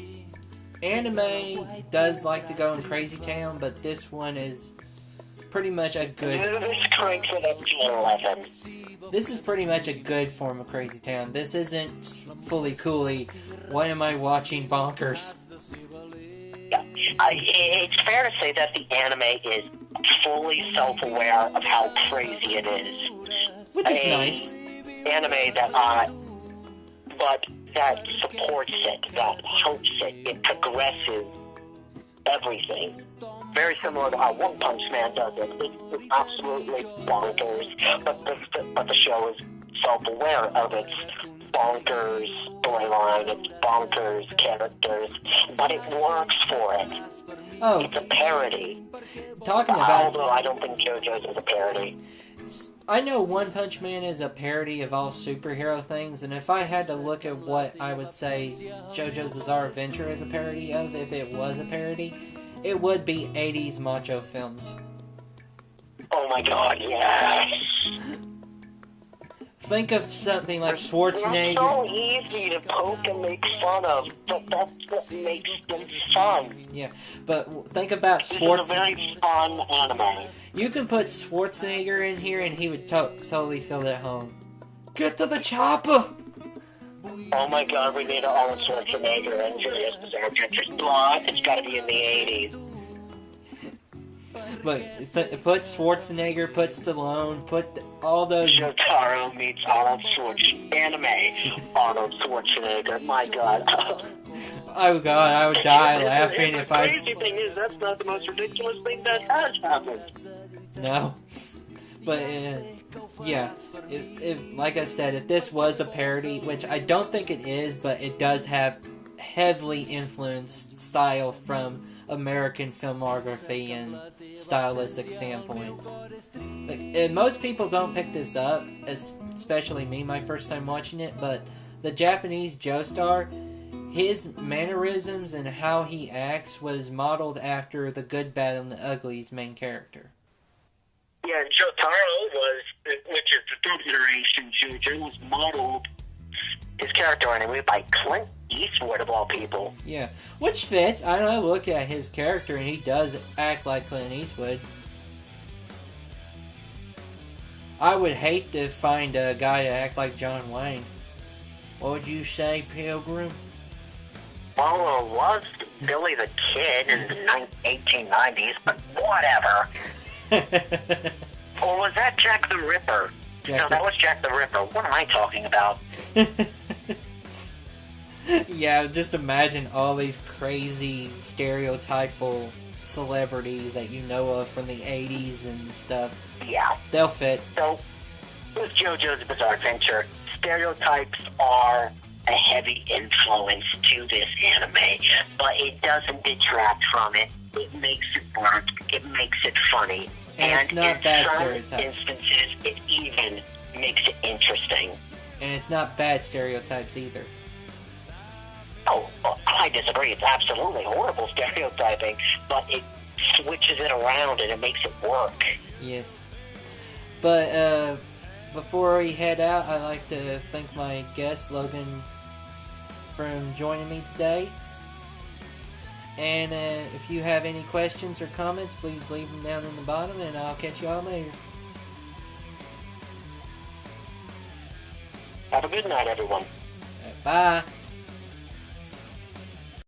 anime does like to go in Crazy Town, but this one is pretty much a good... This cranks it up to 11. This is pretty much a good form of Crazy Town. This isn't fully coolly, why am I watching bonkers? Yeah. It's fair to say that the anime is fully self-aware of how crazy it is. Which is nice. Anime that, but that supports it, that helps it, it progresses everything. Very similar to how One Punch Man does it. It's absolutely bonkers, but the show is self-aware of its bonkers storyline, its bonkers characters, but it works for it. Oh, it's a parody. Although I don't think JoJo's is a parody. I know One Punch Man is a parody of all superhero things, and if I had to look at what I would say JoJo's Bizarre Adventure is a parody of, if it was a parody, it would be 80s macho films. Oh my god, yes! Think of something like Schwarzenegger. They're so easy to poke and make fun of, but that's what makes them fun. Yeah, but think about Schwarzenegger. This is a very fun anime. You can put Schwarzenegger in here and he would totally feel at home. Get to the chopper! Oh my god, we need an Arnold Schwarzenegger and JoJo's Bizarre Adventure. It's gotta be in the 80s. But put Schwarzenegger, put Stallone, put all those... Jotaro meets Arnold Schwarzenegger. Anime. Arnold Schwarzenegger. My god. Oh god, I would die laughing if I... The crazy thing is, that's not the most ridiculous thing that has happened. No. But, yeah. Like I said, if this was a parody, which I don't think it is, but it does have heavily influenced style from American filmography and stylistic standpoint. And most people don't pick this up, especially me my first time watching it, but the Japanese Joestar, his mannerisms and how he acts was modeled after the Good, Bad, and the Ugly's main character. Yeah, Jotaro was, which is the third iteration JoJo, was modeled, his character anyway, by Clint Eastwood of all people. Yeah, which fits. I look at his character and he does act like Clint Eastwood. I would hate to find a guy to act like John Wayne. What would you say, Pilgrim? Well, it was Billy the Kid in the 1890s, but whatever. Or was that Jack the Ripper? That was Jack the Ripper. What am I talking about? Yeah, just imagine all these crazy stereotypal celebrities that you know of from the 80s and stuff. Yeah. They'll fit. So, with JoJo's Bizarre Adventure, stereotypes are a heavy influence to this anime, but it doesn't detract from it. It makes it work. It makes it funny. And it's not bad in some stereotypes. Instances, it even makes it interesting. And it's not bad stereotypes either. Oh, I disagree. It's absolutely horrible stereotyping, but it switches it around and it makes it work. Yes. But, before we head out, I'd like to thank my guest, Logan, for joining me today. And if you have any questions or comments, please leave them down in the bottom, and I'll catch you all later. Have a good night, everyone. Bye.